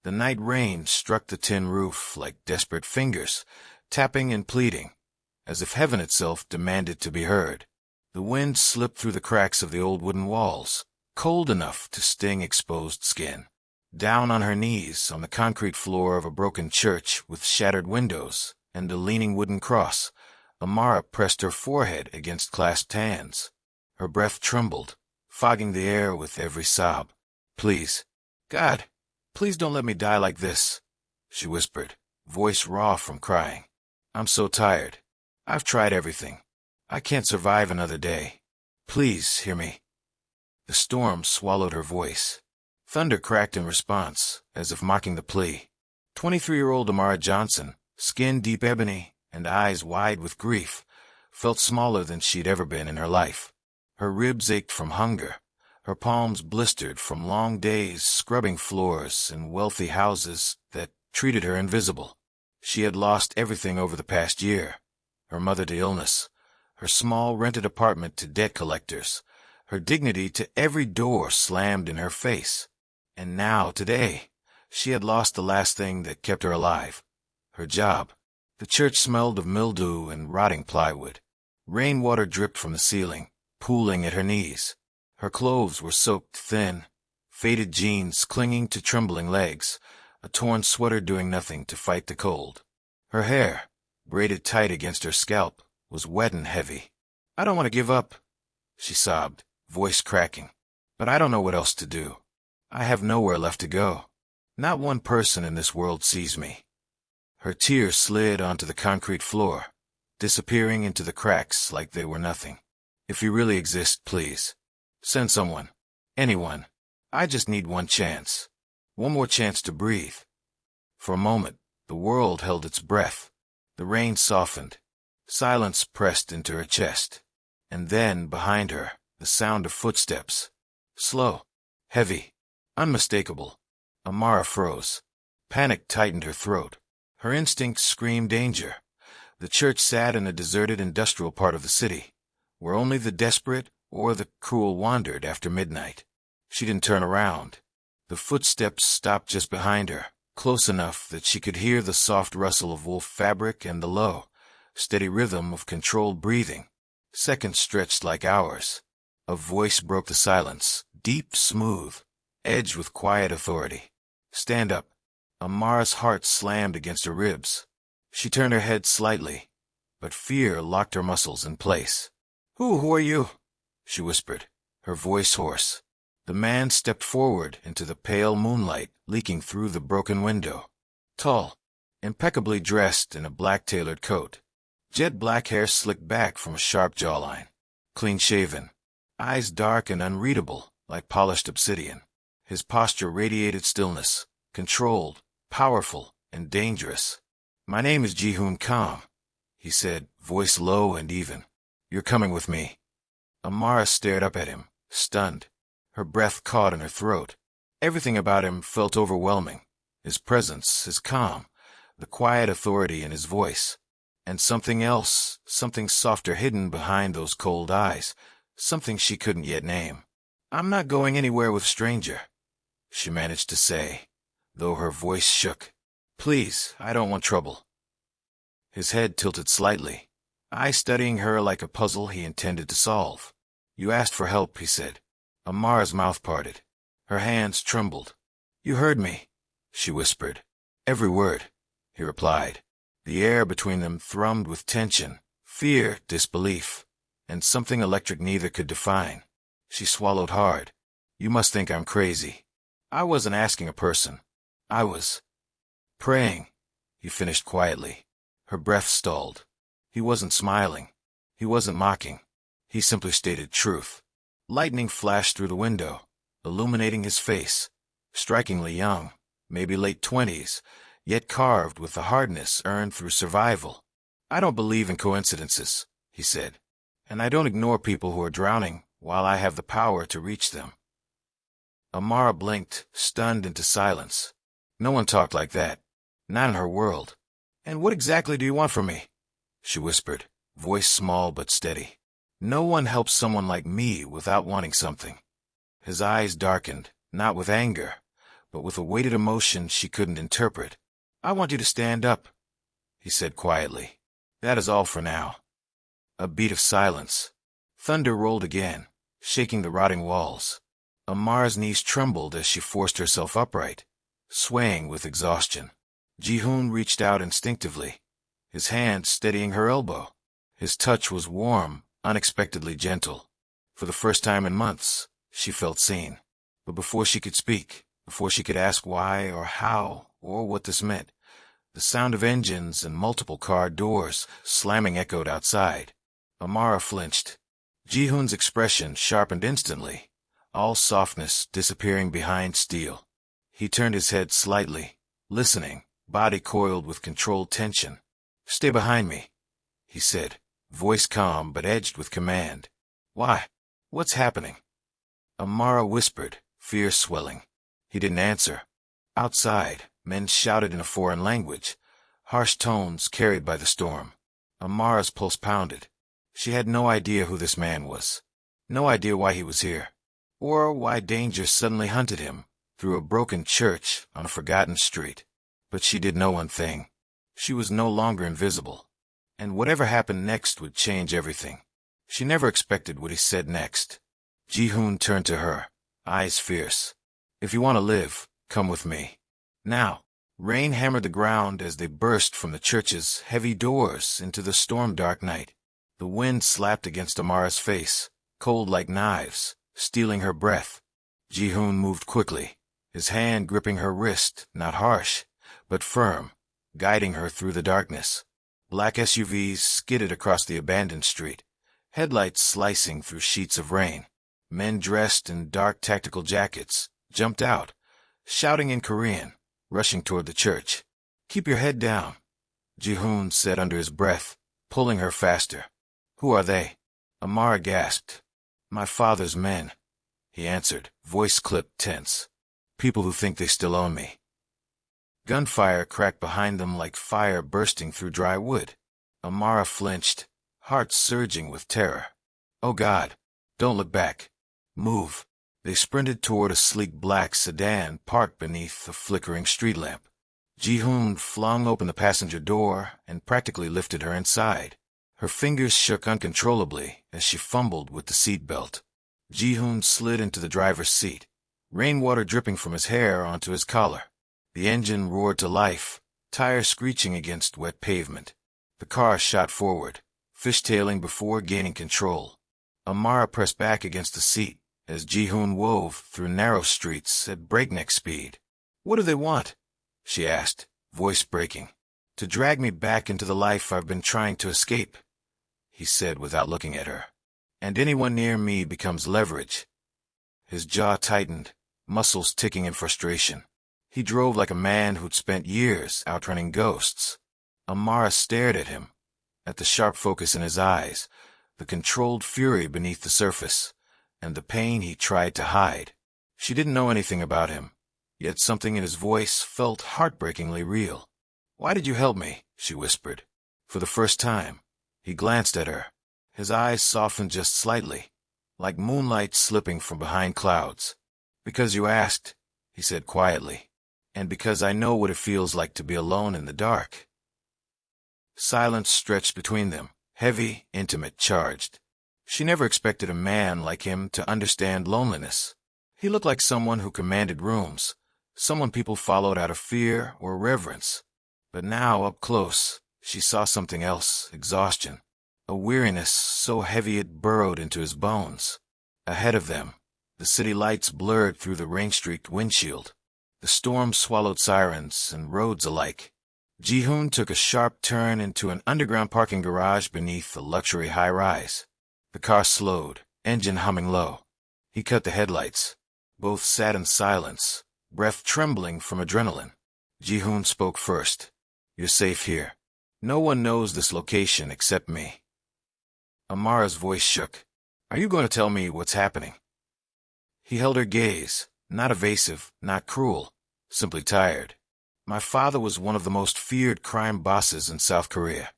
The night rain struck the tin roof like desperate fingers, tapping and pleading, as if heaven itself demanded to be heard. The wind slipped through the cracks of the old wooden walls, cold enough to sting exposed skin. Down on her knees on the concrete floor of a broken church with shattered windows and a leaning wooden cross, Amara pressed her forehead against clasped hands. Her breath trembled, fogging the air with every sob. "Please, God, please don't let me die like this," she whispered, voice raw from crying. "I'm so tired. I've tried everything. I can't survive another day. Please hear me." The storm swallowed her voice. Thunder cracked in response, as if mocking the plea. 23-year-old Amara Johnson, skin deep ebony and eyes wide with grief, felt smaller than she'd ever been in her life. Her ribs ached from hunger. Her palms blistered from long days scrubbing floors in wealthy houses that treated her invisible. She had lost everything over the past year. Her mother to illness, her small rented apartment to debt collectors, her dignity to every door slammed in her face. And now, today, she had lost the last thing that kept her alive, her job. The church smelled of mildew and rotting plywood. Rainwater dripped from the ceiling, pooling at her knees. Her clothes were soaked thin, faded jeans clinging to trembling legs, a torn sweater doing nothing to fight the cold. Her hair, braided tight against her scalp, was wet and heavy. "I don't want to give up," she sobbed, voice cracking. "But I don't know what else to do. I have nowhere left to go. Not one person in this world sees me." Her tears slid onto the concrete floor, disappearing into the cracks like they were nothing. "If you really exist, please, send someone. Anyone. I just need one chance. One more chance to breathe." For a moment, the world held its breath. The rain softened. Silence pressed into her chest. And then, behind her, the sound of footsteps. Slow, heavy, unmistakable. Amara froze. Panic tightened her throat. Her instincts screamed danger. The church sat in a deserted industrial part of the city, where only the desperate or the cruel wandered after midnight. She didn't turn around. The footsteps stopped just behind her, close enough that she could hear the soft rustle of wool fabric and the low, steady rhythm of controlled breathing. Seconds stretched like hours. A voice broke the silence, deep, smooth, edged with quiet authority. "Stand up." Amara's heart slammed against her ribs. She turned her head slightly, but fear locked her muscles in place. Who are you?" she whispered, her voice hoarse. The man stepped forward into the pale moonlight leaking through the broken window. Tall, impeccably dressed in a black tailored coat. Jet black hair slicked back from a sharp jawline. Clean-shaven. Eyes dark and unreadable, like polished obsidian. His posture radiated stillness, controlled, powerful, and dangerous. "My name is Ji-hoon Kam," he said, voice low and even. "You're coming with me." Amara stared up at him, stunned. Her breath caught in her throat. Everything about him felt overwhelming. His presence, his calm, the quiet authority in his voice. And something else, something softer hidden behind those cold eyes, something she couldn't yet name. "I'm not going anywhere with stranger," she managed to say, though her voice shook. "Please, I don't want trouble." His head tilted slightly, eyes studying her like a puzzle he intended to solve. "You asked for help," he said. Amara's mouth parted. Her hands trembled. "You heard me," she whispered. "Every word," he replied. The air between them thrummed with tension, fear, disbelief, and something electric neither could define. She swallowed hard. "You must think I'm crazy. I wasn't asking a person. I was praying," he finished quietly. Her breath stalled. He wasn't smiling. He wasn't mocking. He simply stated truth. Lightning flashed through the window, illuminating his face. Strikingly young, maybe late 20s, yet carved with the hardness earned through survival. "I don't believe in coincidences," he said, "and I don't ignore people who are drowning while I have the power to reach them." Amara blinked, stunned into silence. No one talked like that. Not in her world. "And what exactly do you want from me?" she whispered, voice small but steady. "No one helps someone like me without wanting something." His eyes darkened, not with anger, but with a weighted emotion she couldn't interpret. "I want you to stand up," he said quietly. "That is all for now." A beat of silence. Thunder rolled again, shaking the rotting walls. Amara's knees trembled as she forced herself upright, swaying with exhaustion. Ji-hoon reached out instinctively, his hand steadying her elbow. His touch was warm, unexpectedly gentle. For the first time in months, she felt seen. But before she could speak, before she could ask why or how or what this meant, the sound of engines and multiple car doors slamming echoed outside. Amara flinched. Ji-hoon's expression sharpened instantly, all softness disappearing behind steel. He turned his head slightly, listening, body coiled with controlled tension. "Stay behind me," he said, voice calm but edged with command. "Why? What's happening?" Amara whispered, fear swelling. He didn't answer. Outside, men shouted in a foreign language, harsh tones carried by the storm. Amara's pulse pounded. She had no idea who this man was, no idea why he was here, or why danger suddenly hunted him through a broken church on a forgotten street. But she did know one thing. She was no longer invisible, and whatever happened next would change everything. She never expected what he said next. Ji-hoon turned to her, eyes fierce. "If you want to live, come with me." Now, rain hammered the ground as they burst from the church's heavy doors into the storm-dark night. The wind slapped against Amara's face, cold like knives, stealing her breath. Ji-hoon moved quickly, his hand gripping her wrist, not harsh, but firm, guiding her through the darkness. Black SUVs skidded across the abandoned street, headlights slicing through sheets of rain. Men dressed in dark tactical jackets jumped out, shouting in Korean, rushing toward the church. "Keep your head down," Ji-hoon said under his breath, pulling her faster. "Who are they?" Amara gasped. "My father's men," he answered, voice clipped tense. "People who think they still own me." Gunfire cracked behind them like fire bursting through dry wood. Amara flinched, heart surging with terror. "Oh God, don't look back. Move." They sprinted toward a sleek black sedan parked beneath a flickering street lamp. Ji-hoon flung open the passenger door and practically lifted her inside. Her fingers shook uncontrollably as she fumbled with the seat belt. Ji-hoon slid into the driver's seat, rainwater dripping from his hair onto his collar. The engine roared to life, tires screeching against wet pavement. The car shot forward, fishtailing before gaining control. Amara pressed back against the seat as Ji-hoon wove through narrow streets at breakneck speed. "What do they want?" she asked, voice breaking. "To drag me back into the life I've been trying to escape," he said without looking at her. "And anyone near me becomes leverage." His jaw tightened, muscles ticking in frustration. He drove like a man who'd spent years outrunning ghosts. Amara stared at him, at the sharp focus in his eyes, the controlled fury beneath the surface, and the pain he tried to hide. She didn't know anything about him, yet something in his voice felt heartbreakingly real. "Why did you help me?" she whispered. For the first time, he glanced at her. His eyes softened just slightly, like moonlight slipping from behind clouds. "Because you asked," he said quietly, "and because I know what it feels like to be alone in the dark." Silence stretched between them, heavy, intimate, charged. She never expected a man like him to understand loneliness. He looked like someone who commanded rooms, someone people followed out of fear or reverence. But now, up close, she saw something else, exhaustion, a weariness so heavy it burrowed into his bones. Ahead of them, the city lights blurred through the rain-streaked windshield. The storm swallowed sirens and roads alike. Ji-hoon took a sharp turn into an underground parking garage beneath a luxury high-rise. The car slowed, engine humming low. He cut the headlights. Both sat in silence, breath trembling from adrenaline. Ji-hoon spoke first. "You're safe here. No one knows this location except me." Amara's voice shook. "Are you going to tell me what's happening?" He held her gaze, not evasive, not cruel, simply tired. "My father was one of the most feared crime bosses in South Korea,"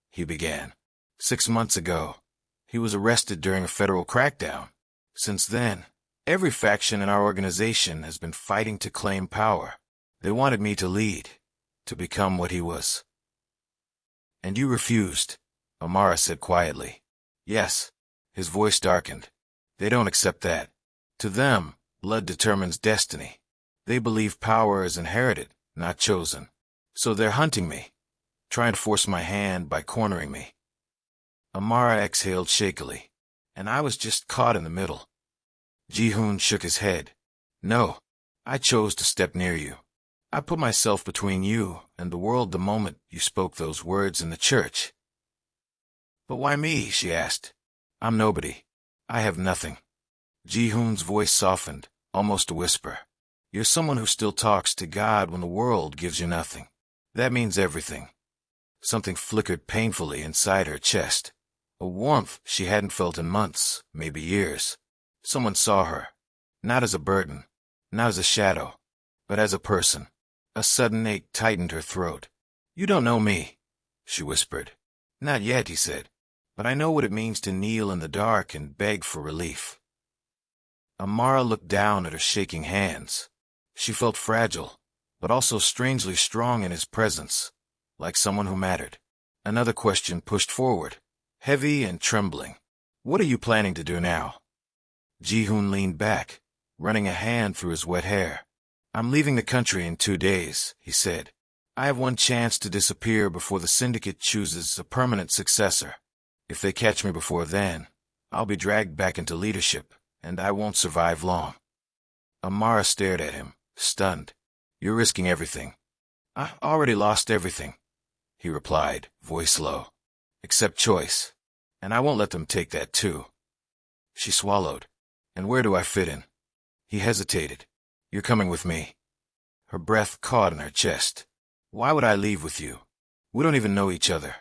he began. 6 months ago, he was arrested during a federal crackdown. Since then, Every faction in our organization has been fighting to claim power. They wanted me to lead, to become what he was. And you refused, Amara said quietly. Yes. His voice darkened. They don't accept that. To them, blood determines destiny. They believe power is inherited, not chosen. So they're hunting me, trying to force my hand by cornering me. Amara exhaled shakily, and I was just caught in the middle. Ji-hoon shook his head. No, I chose to step near you. I put myself between you and the world the moment you spoke those words in the church. But why me? She asked. I'm nobody. I have nothing. Ji-hoon's voice softened, almost a whisper. You're someone who still talks to God when the world gives you nothing. That means everything. Something flickered painfully inside her chest. A warmth she hadn't felt in months, maybe years. Someone saw her. Not as a burden, not as a shadow, but as a person. A sudden ache tightened her throat. You don't know me, she whispered. Not yet, he said. But I know what it means to kneel in the dark and beg for relief. Amara looked down at her shaking hands. She felt fragile, but also strangely strong in his presence, like someone who mattered. Another question pushed forward, heavy and trembling. What are you planning to do now? Ji-hoon leaned back, running a hand through his wet hair. I'm leaving the country in 2 days, he said. I have one chance to disappear before the syndicate chooses a permanent successor. If they catch me before then, I'll be dragged back into leadership, and I won't survive long. Amara stared at him, stunned. You're risking everything. I already lost everything, he replied, voice low. Except choice. And I won't let them take that too. She swallowed. And where do I fit in? He hesitated. You're coming with me. Her breath caught in her chest. Why would I leave with you? We don't even know each other.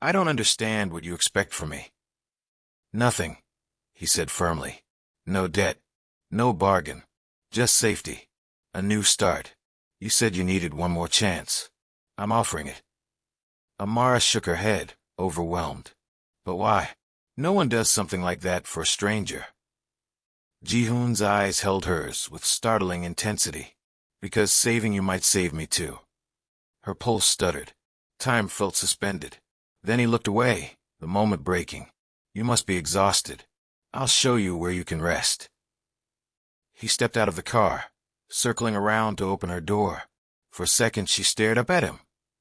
I don't understand what you expect from me. Nothing, he said firmly. No debt. No bargain. Just safety. A new start. You said you needed one more chance. I'm offering it. Amara shook her head, overwhelmed. But why? No one does something like that for a stranger. Ji-hoon's eyes held hers with startling intensity. Because saving you might save me too. Her pulse stuttered. Time felt suspended. Then he looked away, the moment breaking. You must be exhausted. I'll show you where you can rest. He stepped out of the car, circling around to open her door. For a second she stared up at him,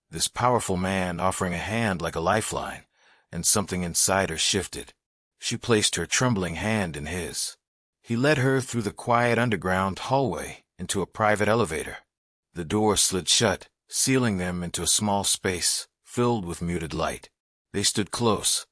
this powerful man offering a hand like a lifeline, and something inside her shifted. She placed her trembling hand in his. He led her through the quiet underground hallway into a private elevator. The door slid shut, sealing them into a small space, filled with muted light. They stood close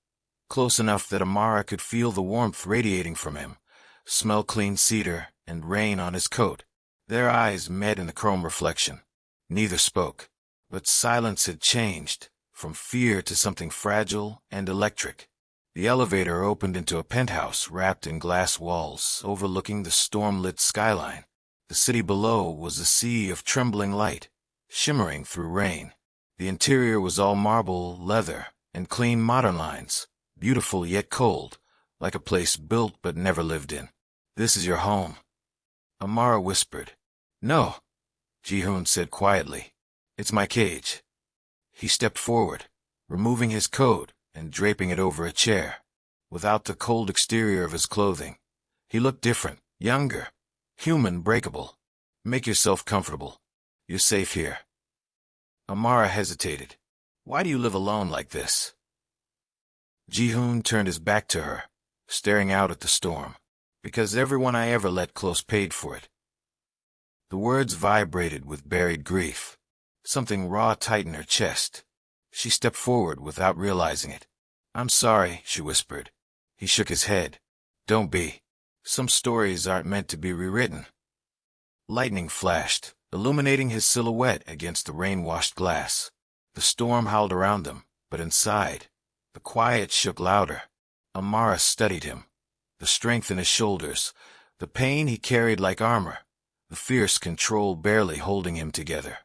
enough that Amara could feel the warmth radiating from him, smell clean cedar, and rain on his coat. Their eyes met in the chrome reflection. Neither spoke, but silence had changed, from fear to something fragile and electric. The elevator opened into a penthouse wrapped in glass walls overlooking the storm-lit skyline. The city below was a sea of trembling light, shimmering through rain. The interior was all marble, leather, and clean modern lines, beautiful yet cold, like a place built but never lived in. This is your home, Amara whispered. No, Ji-hoon said quietly. It's my cage. He stepped forward, removing his coat and draping it over a chair. Without the cold exterior of his clothing, he looked different, younger, human, breakable. Make yourself comfortable. You're safe here. Amara hesitated. Why do you live alone like this? Ji-hoon turned his back to her, staring out at the storm. Because everyone I ever let close paid for it. The words vibrated with buried grief. Something raw tightened her chest. She stepped forward without realizing it. I'm sorry, she whispered. He shook his head. Don't be. Some stories aren't meant to be rewritten. Lightning flashed, illuminating his silhouette against the rain-washed glass. The storm howled around them, but inside, the quiet shook louder. Amara studied him. The strength in his shoulders, the pain he carried like armor, the fierce control barely holding him together.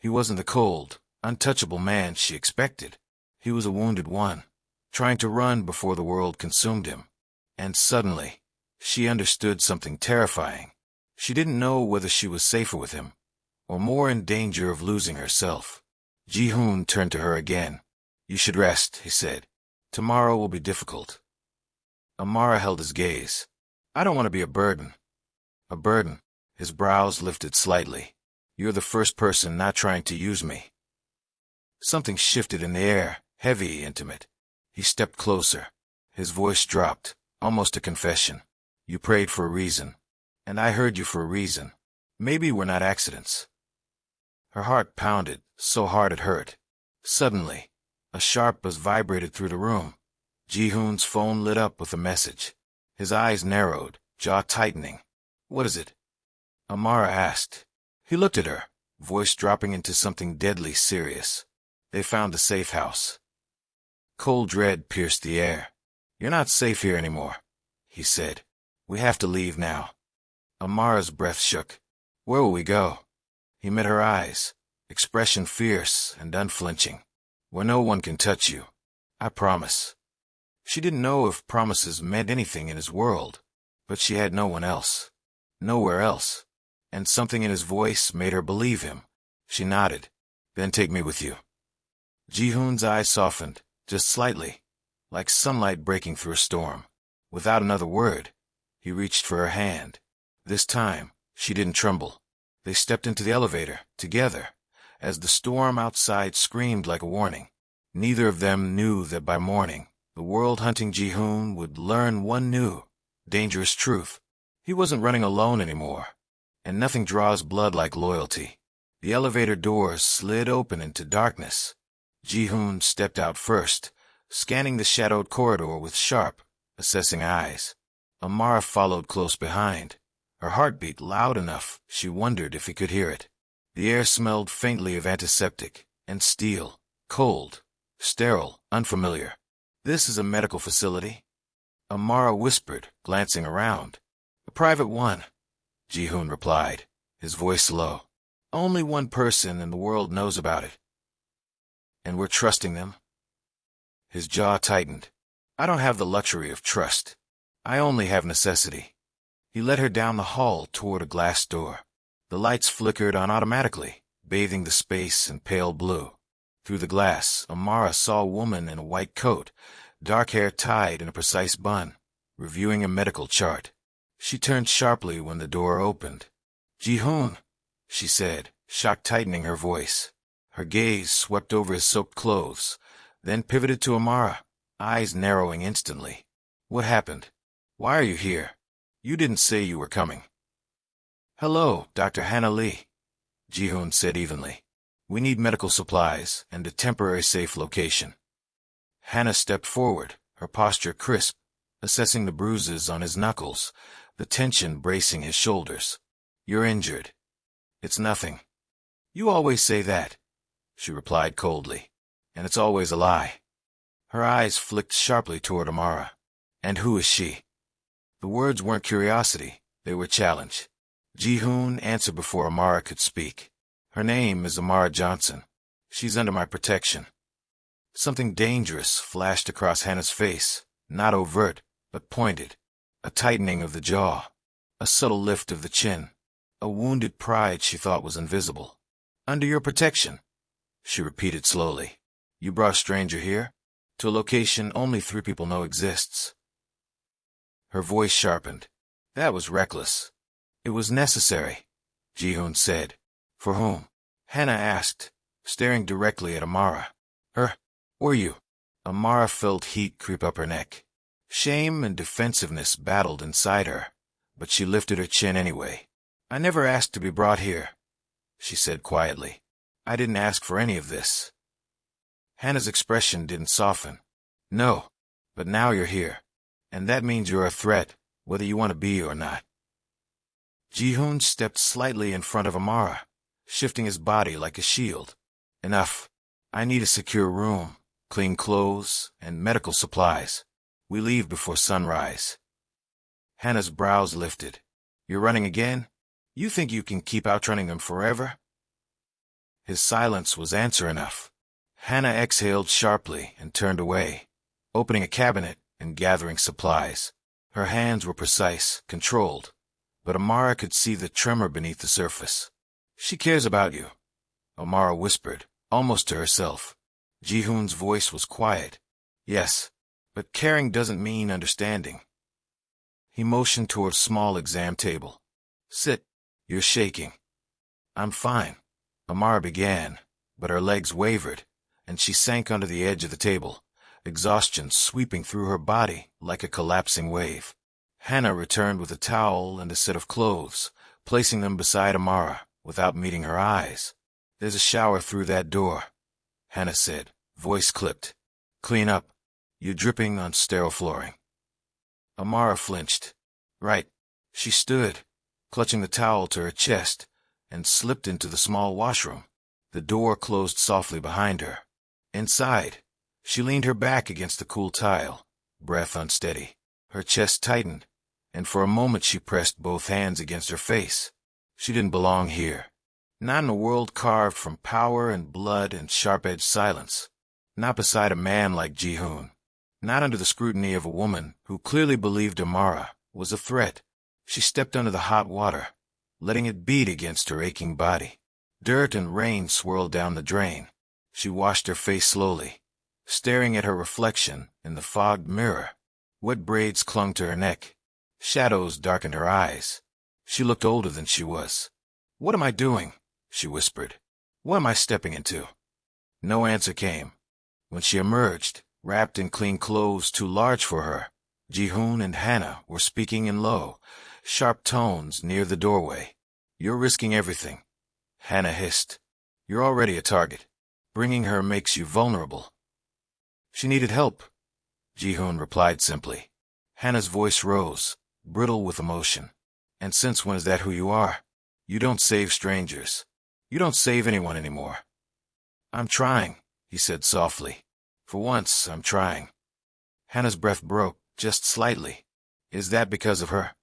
He wasn't the cold, untouchable man she expected. He was a wounded one, trying to run before the world consumed him. And suddenly, She understood something terrifying. She didn't know whether she was safer with him, or more in danger of losing herself. Ji-hoon turned to her again. "You should rest," he said. "Tomorrow will be difficult." Amara held his gaze. "I don't want to be a burden." "A burden?" His brows lifted slightly. "You're the first person not trying to use me." Something shifted in the air, heavy, intimate. He stepped closer. His voice dropped, almost a confession. "You prayed for a reason, and I heard you for a reason. Maybe we're not accidents." Her heart pounded, so hard it hurt. Suddenly, a sharp buzz vibrated through the room. Ji-hoon's phone lit up with a message. His eyes narrowed, jaw tightening. "What is it?" Amara asked. He looked at her, voice dropping into something deadly serious. "They found the safe house." Cold dread pierced the air. "You're not safe here anymore," he said. "We have to leave now." Amara's breath shook. "Where will we go?" He met her eyes, expression fierce and unflinching. "Where no one can touch you. I promise." She didn't know if promises meant anything in his world, but she had no one else. Nowhere else. And something in his voice made her believe him. She nodded. "Then take me with you." Ji-hoon's eyes softened, just slightly, like sunlight breaking through a storm. Without another word, he reached for her hand. This time, she didn't tremble. They stepped into the elevator, together, as the storm outside screamed like a warning. Neither of them knew that by morning, the world-hunting Ji-hoon would learn one new, dangerous truth. He wasn't running alone anymore, and nothing draws blood like loyalty. The elevator doors slid open into darkness. Ji-hoon stepped out first, scanning the shadowed corridor with sharp, assessing eyes. Amara followed close behind, her heartbeat loud enough she wondered if he could hear it. The air smelled faintly of antiseptic and steel, cold, sterile, unfamiliar. "This is a medical facility?" Amara whispered, glancing around. "A private one," Ji-hoon replied, his voice low. "Only one person in the world knows about it." "And we're trusting them?" His jaw tightened. "I don't have the luxury of trust. I only have necessity." He led her down the hall toward a glass door. The lights flickered on automatically, bathing the space in pale blue. Through the glass, Amara saw a woman in a white coat, dark hair tied in a precise bun, reviewing a medical chart. She turned sharply when the door opened. "Ji-hoon," she said, shock tightening her voice. Her gaze swept over his soaked clothes, then pivoted to Amara, eyes narrowing instantly. "What happened? Why are you here? You didn't say you were coming." "Hello, Dr. Hannah Lee," Ji-hoon said evenly. "We need medical supplies and a temporary safe location." Hannah stepped forward, her posture crisp, assessing the bruises on his knuckles, the tension bracing his shoulders. "You're injured." "It's nothing." "You always say that," she replied coldly, "and it's always a lie." Her eyes flicked sharply toward Amara. "And who is she?" The words weren't curiosity, they were challenge. Ji-hoon answered before Amara could speak. "Her name is Amara Johnson. She's under my protection." Something dangerous flashed across Hannah's face, not overt, but pointed. A tightening of the jaw, a subtle lift of the chin, a wounded pride she thought was invisible. "Under your protection," she repeated slowly. "You brought a stranger here? To a location only 3 people know exists." Her voice sharpened. "That was reckless." "It was necessary," Ji-hoon said. "For whom?" Hannah asked, staring directly at Amara. "Her. Or you?" Amara felt heat creep up her neck. Shame and defensiveness battled inside her, but she lifted her chin anyway. "I never asked to be brought here," she said quietly. "I didn't ask for any of this." Hannah's expression didn't soften. "No, but now you're here, and that means you're a threat, whether you want to be or not." Ji-hoon stepped slightly in front of Amara, shifting his body like a shield. "Enough. I need a secure room, clean clothes, and medical supplies. We leave before sunrise." Hannah's brows lifted. "You're running again? You think you can keep outrunning them forever?" His silence was answer enough. Hannah exhaled sharply and turned away, opening a cabinet and gathering supplies. Her hands were precise, controlled, but Amara could see the tremor beneath the surface. "She cares about you," Amara whispered, almost to herself. Ji-hoon's voice was quiet. "Yes, but caring doesn't mean understanding." He motioned toward a small exam table. "Sit. You're shaking." "I'm fine," Amara began, but her legs wavered, and she sank under the edge of the table, exhaustion sweeping through her body like a collapsing wave. Hannah returned with a towel and a set of clothes, placing them beside Amara without meeting her eyes. "There's a shower through that door," Hannah said, voice clipped. "Clean up. You're dripping on sterile flooring." Amara flinched. "Right." She stood, clutching the towel to her chest, and slipped into the small washroom. The door closed softly behind her. Inside, she leaned her back against the cool tile, breath unsteady. Her chest tightened, and for a moment she pressed both hands against her face. She didn't belong here. Not in a world carved from power and blood and sharp-edged silence. Not beside a man like Ji-hoon. Not under the scrutiny of a woman who clearly believed Amara was a threat. She stepped under the hot water, letting it beat against her aching body. Dirt and rain swirled down the drain. She washed her face slowly, staring at her reflection in the fogged mirror. Wet braids clung to her neck. Shadows darkened her eyes. She looked older than she was. "What am I doing?" she whispered. "What am I stepping into?" No answer came. When she emerged, wrapped in clean clothes too large for her, Ji-hoon and Hannah were speaking in low, sharp tones near the doorway. "You're risking everything," Hannah hissed. "You're already a target. Bringing her makes you vulnerable." "She needed help," Ji-hoon replied simply. Hannah's voice rose, brittle with emotion. "And since when is that who you are? You don't save strangers. You don't save anyone anymore." "I'm trying," he said softly. "For once, I'm trying." Hannah's breath broke, just slightly. "Is that because of her?"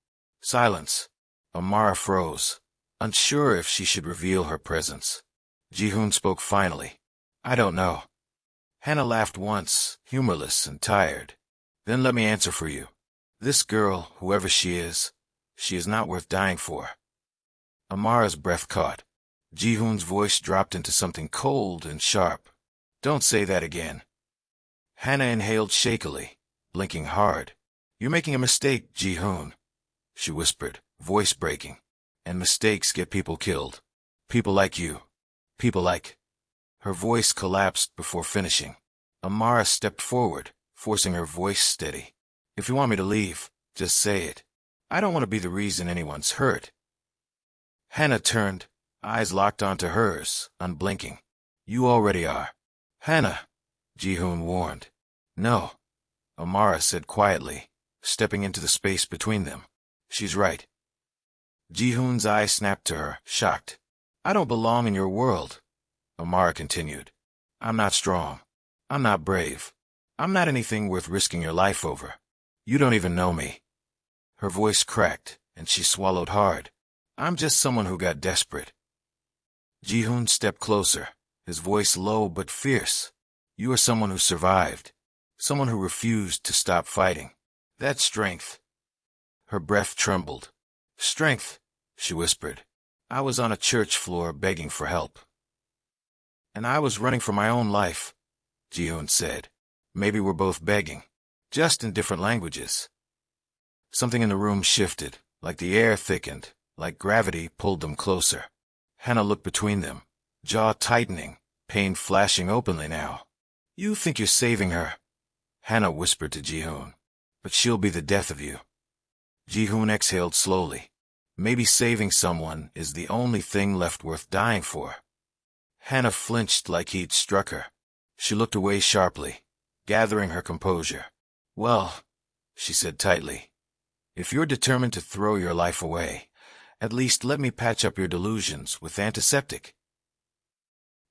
Silence. Amara froze, unsure if she should reveal her presence. Ji-hoon spoke finally. "I don't know." Hannah laughed once, humorless and tired. "Then let me answer for you. This girl, whoever she is not worth dying for." Amara's breath caught. Ji-hoon's voice dropped into something cold and sharp. "Don't say that again." Hannah inhaled shakily, blinking hard. "You're making a mistake, Ji-hoon," she whispered, voice breaking. "And mistakes get people killed. People like you. People like—" Her voice collapsed before finishing. Amara stepped forward, forcing her voice steady. "If you want me to leave, just say it. I don't want to be the reason anyone's hurt." Hannah turned, eyes locked onto hers, unblinking. "You already are." "Hannah," Ji-hoon warned. "No," Amara said quietly, stepping into the space between them. "She's right." Ji-hoon's eyes snapped to her, shocked. "I don't belong in your world," Amara continued. "I'm not strong. I'm not brave. I'm not anything worth risking your life over. You don't even know me." Her voice cracked, and she swallowed hard. "I'm just someone who got desperate." Ji-hoon stepped closer, his voice low but fierce. "You are someone who survived. Someone who refused to stop fighting. That's strength." Her breath trembled. "Strength," she whispered. "I was on a church floor begging for help." "And I was running for my own life," Ji-hoon said. "Maybe we're both begging, just in different languages." Something in the room shifted, like the air thickened, like gravity pulled them closer. Hannah looked between them, jaw tightening, pain flashing openly now. "You think you're saving her," Hannah whispered to Ji-hoon. "But she'll be the death of you." Ji-hoon exhaled slowly. Maybe saving someone is the only thing left worth dying for. Hannah flinched like he'd struck her. She looked away sharply, gathering her composure. "Well," she said tightly, "if you're determined to throw your life away, at least let me patch up your delusions with antiseptic."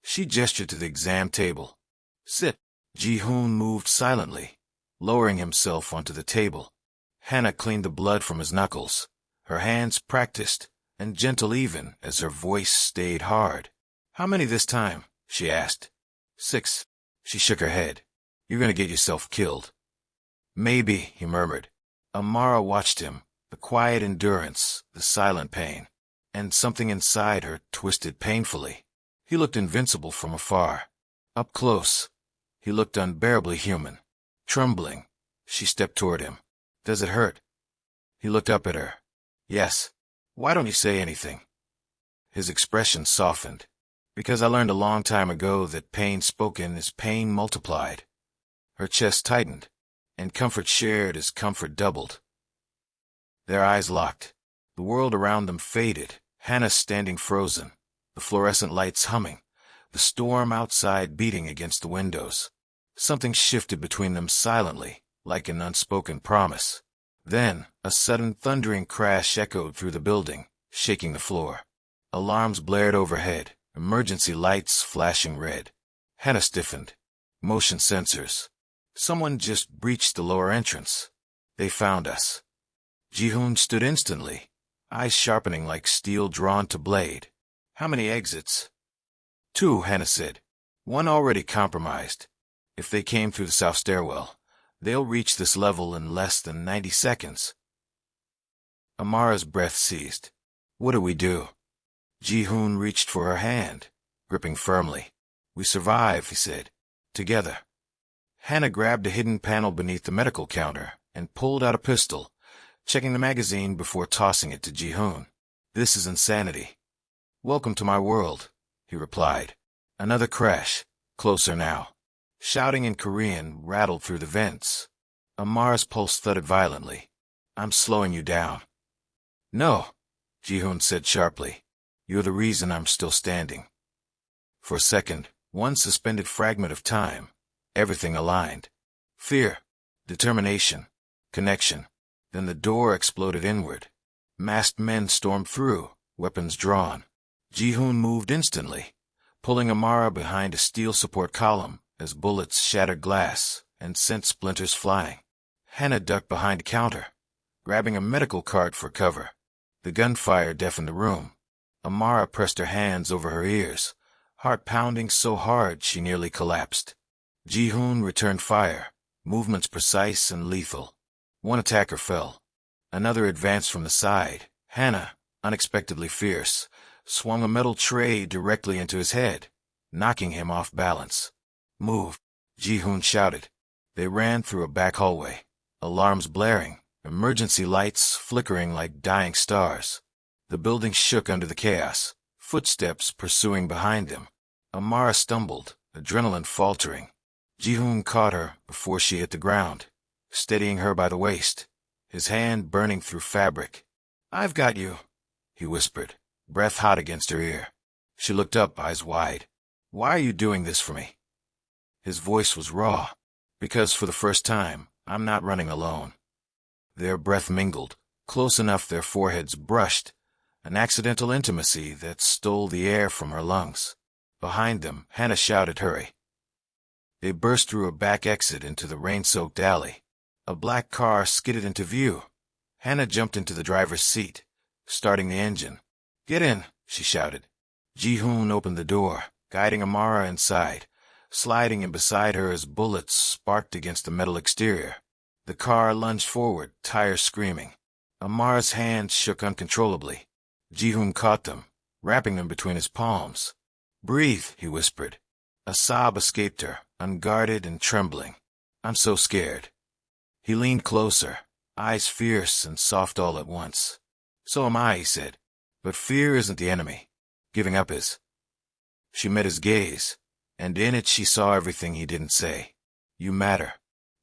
She gestured to the exam table. "Sit." Ji-hoon moved silently, lowering himself onto the table. Hannah cleaned the blood from his knuckles, her hands practiced and gentle even as her voice stayed hard. "How many this time?" she asked. "6. She shook her head. "You're going to get yourself killed." "Maybe," he murmured. Amara watched him, the quiet endurance, the silent pain, and something inside her twisted painfully. He looked invincible from afar. Up close, he looked unbearably human. Trembling, she stepped toward him. "Does it hurt?" He looked up at her. "Yes. Why don't you say anything?" His expression softened. "Because I learned a long time ago that pain spoken is pain multiplied." Her chest tightened, and comfort shared is comfort doubled. Their eyes locked. The world around them faded, Hannah standing frozen, the fluorescent lights humming, the storm outside beating against the windows. Something shifted between them silently, like an unspoken promise. Then, a sudden thundering crash echoed through the building, shaking the floor. Alarms blared overhead, emergency lights flashing red. Hannah stiffened. Motion sensors. Someone just breached the lower entrance. They found us. Ji-hoon stood instantly, eyes sharpening like steel drawn to blade. "How many exits?" "2, Hannah said. "One already compromised. If they came through the south stairwell, they'll reach this level in less than 90 seconds. Amara's breath seized. "What do we do?" Ji-hoon reached for her hand, gripping firmly. "We survive," he said. "Together." Hannah grabbed a hidden panel beneath the medical counter and pulled out a pistol, checking the magazine before tossing it to Ji-hoon. "This is insanity." "Welcome to my world," he replied. Another crash, closer now. Shouting in Korean rattled through the vents. Amara's pulse thudded violently. "I'm slowing you down." "No," Ji-hoon said sharply. "You're the reason I'm still standing." For a second, one suspended fragment of time, everything aligned. Fear, determination, connection. Then the door exploded inward. Masked men stormed through, weapons drawn. Ji-hoon moved instantly, pulling Amara behind a steel support column as bullets shattered glass and sent splinters flying. Hannah ducked behind a counter, grabbing a medical cart for cover. The gunfire deafened the room. Amara pressed her hands over her ears, heart pounding so hard she nearly collapsed. Ji-hoon returned fire, movements precise and lethal. One attacker fell. Another advanced from the side. Hannah, unexpectedly fierce, swung a metal tray directly into his head, knocking him off balance. "Move," Ji-hoon shouted. They ran through a back hallway, alarms blaring, emergency lights flickering like dying stars. The building shook under the chaos, footsteps pursuing behind them. Amara stumbled, adrenaline faltering. Ji-hoon caught her before she hit the ground, steadying her by the waist, his hand burning through fabric. "I've got you," he whispered, breath hot against her ear. She looked up, eyes wide. "Why are you doing this for me?" His voice was raw. "Because for the first time, I'm not running alone." Their breath mingled, close enough their foreheads brushed, an accidental intimacy that stole the air from her lungs. Behind them, Hannah shouted, "Hurry." They burst through a back exit into the rain-soaked alley. A black car skidded into view. Hannah jumped into the driver's seat, starting the engine. "Get in," she shouted. Ji-hoon opened the door, guiding Amara inside, sliding in beside her as bullets sparked against the metal exterior. The car lunged forward, tires screaming. Amara's hands shook uncontrollably. Ji-hoon caught them, wrapping them between his palms. "Breathe," he whispered. A sob escaped her, unguarded and trembling. "I'm so scared." He leaned closer, eyes fierce and soft all at once. "So am I," he said. "But fear isn't the enemy. Giving up is." She met his gaze, and in it she saw everything he didn't say. "You matter.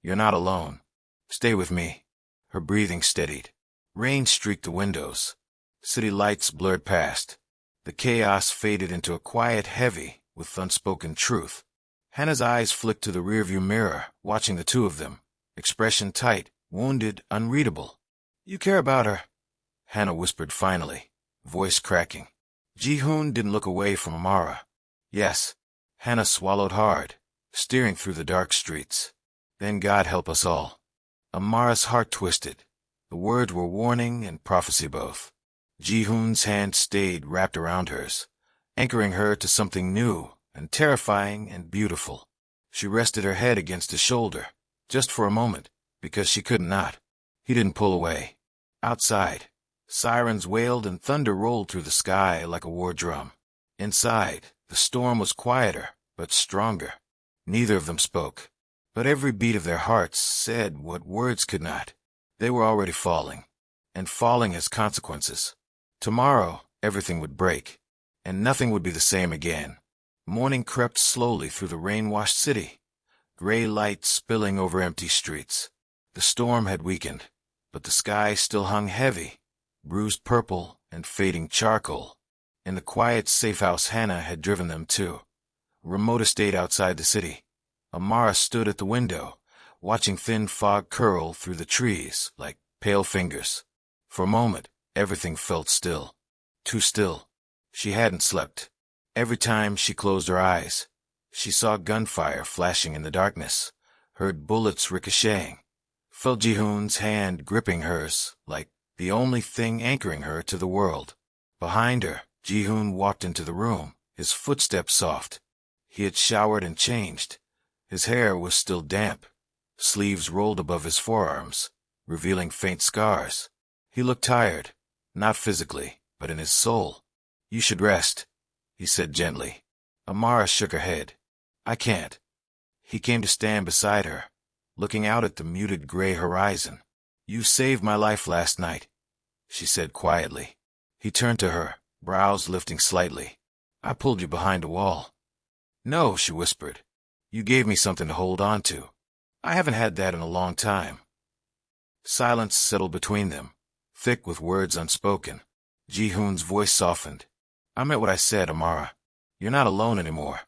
You're not alone. Stay with me." Her breathing steadied. Rain streaked the windows. City lights blurred past. The chaos faded into a quiet heavy with unspoken truth. Hannah's eyes flicked to the rearview mirror, watching the two of them, expression tight, wounded, unreadable. "You care about her," Hannah whispered finally, voice cracking. Ji-hoon didn't look away from Amara. "Yes." Hannah swallowed hard, steering through the dark streets. "Then God help us all." Amara's heart twisted. The words were warning and prophecy both. Ji-hoon's hand stayed wrapped around hers, anchoring her to something new and terrifying and beautiful. She rested her head against his shoulder, just for a moment, because she could not. He didn't pull away. Outside, sirens wailed and thunder rolled through the sky like a war drum. Inside, the storm was quieter, but stronger. Neither of them spoke, but every beat of their hearts said what words could not. They were already falling, and falling has consequences. Tomorrow, everything would break, and nothing would be the same again. Morning crept slowly through the rain-washed city, gray light spilling over empty streets. The storm had weakened, but the sky still hung heavy, bruised purple and fading charcoal. In the quiet safe house Hannah had driven them to, a remote estate outside the city, Amara stood at the window, watching thin fog curl through the trees like pale fingers. For a moment, everything felt still. Too still. She hadn't slept. Every time she closed her eyes, she saw gunfire flashing in the darkness, heard bullets ricocheting, felt Ji-hoon's hand gripping hers like the only thing anchoring her to the world. Behind her, Ji-hoon walked into the room, his footsteps soft. He had showered and changed. His hair was still damp. Sleeves rolled above his forearms, revealing faint scars. He looked tired, not physically, but in his soul. "You should rest," he said gently. Amara shook her head. "I can't." He came to stand beside her, looking out at the muted gray horizon. "You saved my life last night," she said quietly. He turned to her, brows lifting slightly. "I pulled you behind a wall." "No," she whispered. "You gave me something to hold on to. I haven't had that in a long time." Silence settled between them, thick with words unspoken. Ji-hoon's voice softened. "I meant what I said, Amara. You're not alone anymore."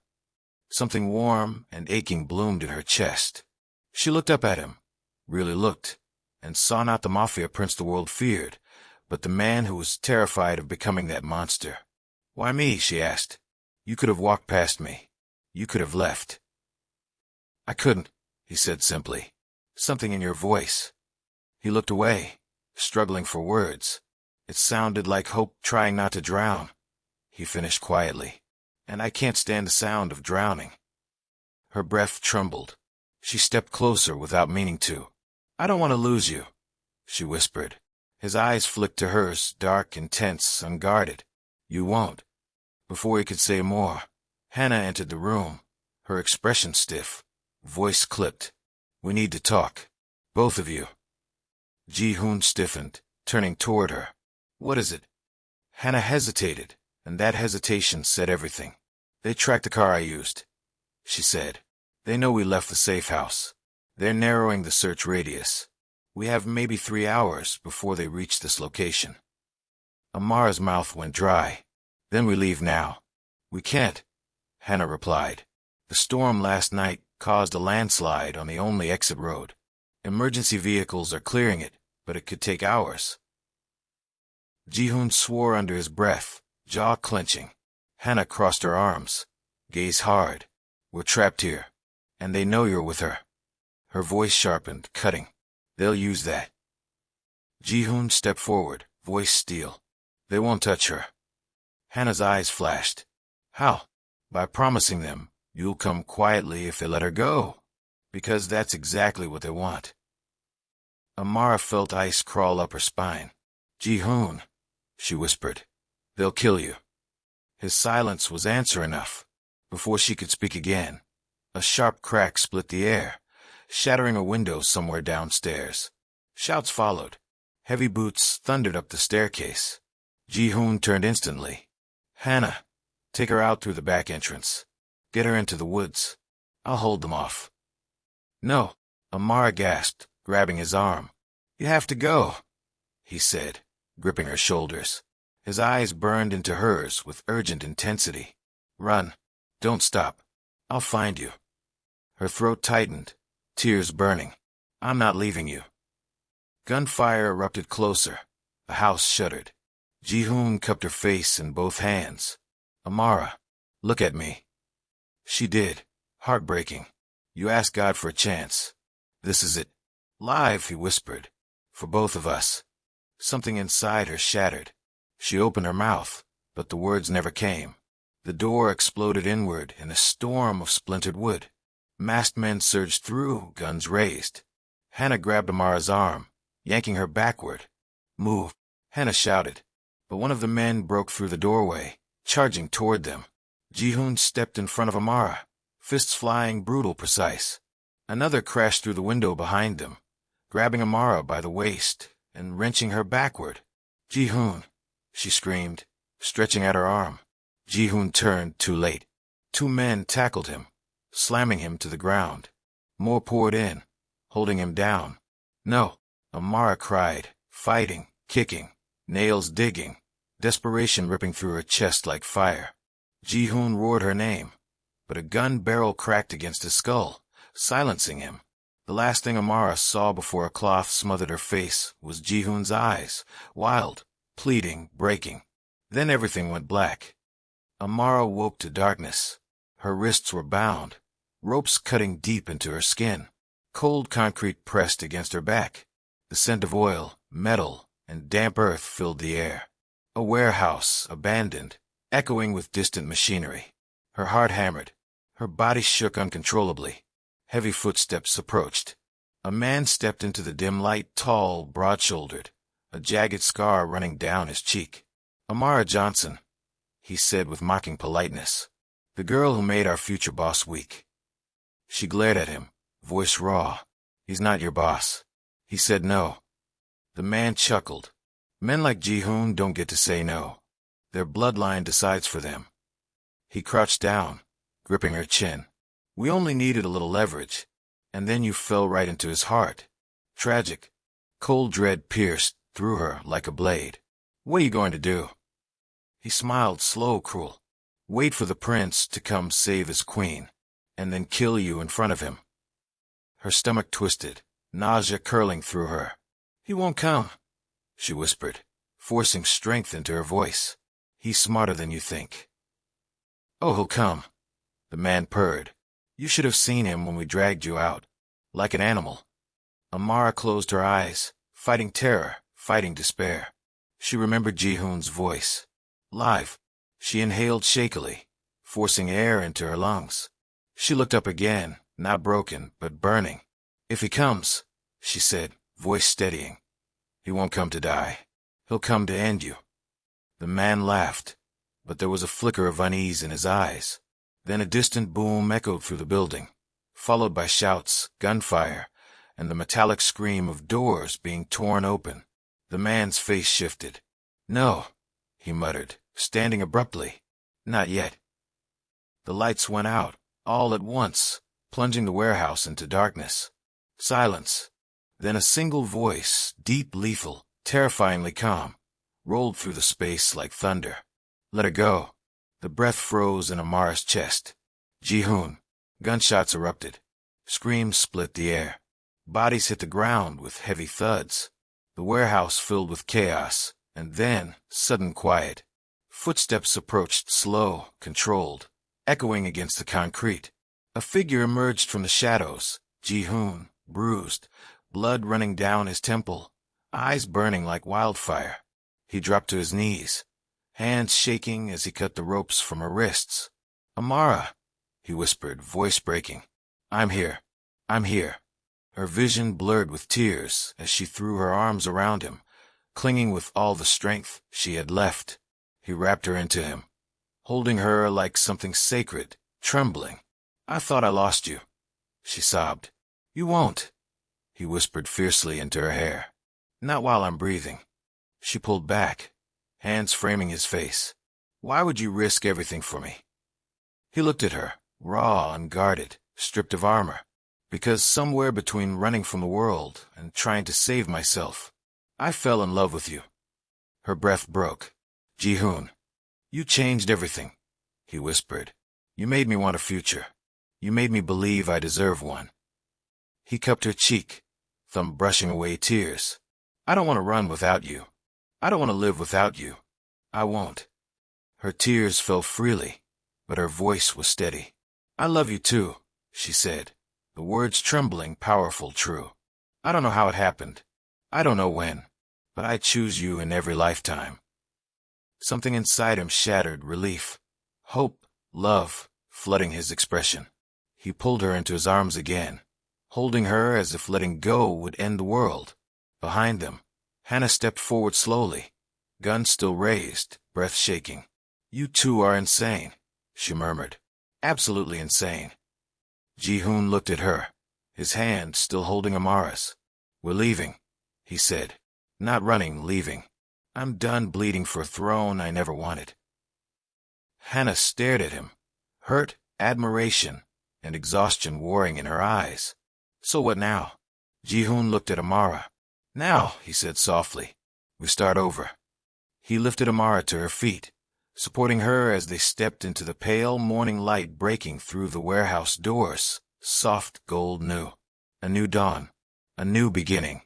Something warm and aching bloomed in her chest. She looked up at him, really looked, and saw not the Mafia prince the world feared, but the man who was terrified of becoming that monster. "Why me?" she asked. "You could have walked past me. You could have left." "I couldn't," he said simply. "Something in your voice." He looked away, struggling for words. "It sounded like hope trying not to drown," he finished quietly. "And I can't stand the sound of drowning." Her breath trembled. She stepped closer without meaning to. "I don't want to lose you," she whispered. His eyes flicked to hers, dark, intense, unguarded. "You won't." Before he could say more, Hannah entered the room, her expression stiff, voice clipped. "We need to talk. Both of you." Ji-hoon stiffened, turning toward her. "What is it?" Hannah hesitated, and that hesitation said everything. "They tracked the car I used," she said. "They know we left the safe house. They're narrowing the search radius. We have maybe 3 hours before they reach this location." Amara's mouth went dry. "Then we leave now." "We can't," Hannah replied. "The storm last night caused a landslide on the only exit road. Emergency vehicles are clearing it, but it could take hours." Ji-hoon swore under his breath, jaw clenching. Hannah crossed her arms, gaze hard. "We're trapped here, and they know you're with her." Her voice sharpened, cutting. "They'll use that." Ji-hoon stepped forward, voice steel. "They won't touch her." Hannah's eyes flashed. "How?" "By promising them you'll come quietly if they let her go. Because that's exactly what they want." Amara felt ice crawl up her spine. "Ji-hoon," she whispered. "They'll kill you." His silence was answer enough. Before she could speak again, a sharp crack split the air, shattering a window somewhere downstairs. Shouts followed. Heavy boots thundered up the staircase. Ji-hoon turned instantly. "Hannah, take her out through the back entrance. Get her into the woods. I'll hold them off." "No," Amara gasped, grabbing his arm. "You have to go," he said, gripping her shoulders. His eyes burned into hers with urgent intensity. "Run. Don't stop. I'll find you." Her throat tightened, tears burning. "I'm not leaving you." Gunfire erupted closer. The house shuddered. Ji-hoon cupped her face in both hands. "Amara, look at me." She did. Heartbreaking. "You asked God for a chance. This is it." "Live," he whispered. "For both of us." Something inside her shattered. She opened her mouth, but the words never came. The door exploded inward in a storm of splintered wood. Masked men surged through, guns raised. Hannah grabbed Amara's arm, yanking her backward. "Move," Hannah shouted. But one of the men broke through the doorway, charging toward them. Ji-hoon stepped in front of Amara, fists flying brutal precise. Another crashed through the window behind them, grabbing Amara by the waist and wrenching her backward. "Ji-hoon," she screamed, stretching out her arm. Ji-hoon turned too late. Two men tackled him, slamming him to the ground. More poured in, holding him down. "No," Amara cried, fighting, kicking, nails digging, desperation ripping through her chest like fire. Ji-hoon roared her name, but a gun barrel cracked against his skull, silencing him. The last thing Amara saw before a cloth smothered her face was Ji-hoon's eyes, wild, pleading, breaking. Then everything went black. Amara woke to darkness. Her wrists were bound, ropes cutting deep into her skin. Cold concrete pressed against her back. The scent of oil, metal, and damp earth filled the air. A warehouse, abandoned, echoing with distant machinery. Her heart hammered. Her body shook uncontrollably. Heavy footsteps approached. A man stepped into the dim light, tall, broad-shouldered, a jagged scar running down his cheek. "Amara Johnson," he said with mocking politeness. "The girl who made our future boss weak." She glared at him, voice raw. "He's not your boss." He said no. The man chuckled. "Men like Ji-hoon don't get to say no. Their bloodline decides for them." He crouched down, gripping her chin. "We only needed a little leverage, and then you fell right into his heart." Tragic. Cold dread pierced through her like a blade. "What are you going to do?" He smiled, slow, cruel. "Wait for the prince to come save his queen, and then kill you in front of him." Her stomach twisted, nausea curling through her. "He won't come," she whispered, forcing strength into her voice. "He's smarter than you think." "Oh, he'll come," the man purred. "You should have seen him when we dragged you out. Like an animal." Amara closed her eyes, fighting terror, fighting despair. She remembered Ji-hoon's voice. Live. She inhaled shakily, forcing air into her lungs. She looked up again, not broken, but burning. "If he comes," she said, voice steadying, "he won't come to die. He'll come to end you." The man laughed, but there was a flicker of unease in his eyes. Then a distant boom echoed through the building, followed by shouts, gunfire, and the metallic scream of doors being torn open. The man's face shifted. "No," he muttered, standing abruptly. "Not yet." The lights went out, all at once, plunging the warehouse into darkness. Silence. Then a single voice, deep, lethal, terrifyingly calm, rolled through the space like thunder. "Let her go." The breath froze in Amara's chest. "Ji-hoon." Gunshots erupted. Screams split the air. Bodies hit the ground with heavy thuds. The warehouse filled with chaos, and then sudden quiet. Footsteps approached, slow, controlled, echoing against the concrete. A figure emerged from the shadows. Ji-hoon, bruised, blood running down his temple, eyes burning like wildfire. He dropped to his knees, hands shaking as he cut the ropes from her wrists. "Amara," he whispered, voice breaking. "I'm here. I'm here." Her vision blurred with tears as she threw her arms around him, clinging with all the strength she had left. He wrapped her into him, holding her like something sacred, trembling. "I thought I lost you," she sobbed. "You won't," he whispered fiercely into her hair. "Not while I'm breathing." She pulled back, hands framing his face. "Why would you risk everything for me?" He looked at her, raw, unguarded, stripped of armor. "Because somewhere between running from the world and trying to save myself, I fell in love with you." Her breath broke. "Ji-hoon, you changed everything," he whispered. "You made me want a future. You made me believe I deserve one." He cupped her cheek, thumb brushing away tears. "I don't want to run without you. I don't want to live without you. I won't." Her tears fell freely, but her voice was steady. "I love you too," she said, the words trembling, powerful, true. "I don't know how it happened. I don't know when, but I choose you in every lifetime." Something inside him shattered, relief, hope, love, flooding his expression. He pulled her into his arms again, holding her as if letting go would end the world. Behind them, Hannah stepped forward slowly, gun still raised, breath shaking. "You two are insane," she murmured. "Absolutely insane." Ji-hoon looked at her, his hand still holding Amara's. "We're leaving," he said. "Not running, leaving. I'm done bleeding for a throne I never wanted." Hannah stared at him, hurt, admiration, and exhaustion warring in her eyes. "So what now?" Ji-hoon looked at Amara. "Now," he said softly, "we start over." He lifted Amara to her feet, supporting her as they stepped into the pale morning light breaking through the warehouse doors, soft gold new. A new dawn, a new beginning.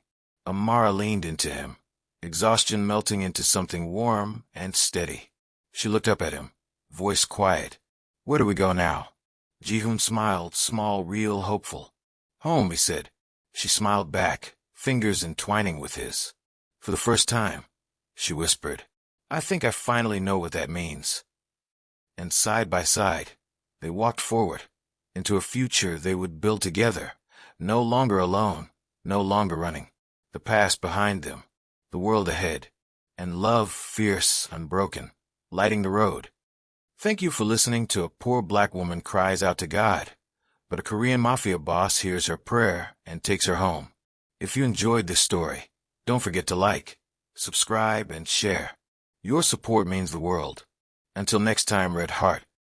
Amara leaned into him, exhaustion melting into something warm and steady. She looked up at him, voice quiet. "Where do we go now?" Ji-hoon smiled, small, real, hopeful. "Home," he said. She smiled back, fingers entwining with his. "For the first time," she whispered. "I think I finally know what that means." And side by side, they walked forward, into a future they would build together, no longer alone, no longer running. The past behind them, the world ahead, and love fierce, unbroken, lighting the road. Thank you for listening to A Poor Black Woman Cries Out to God, but a Korean mafia boss hears her prayer and takes her home. If you enjoyed this story, don't forget to like, subscribe, and share. Your support means the world. Until next time, Red Heart.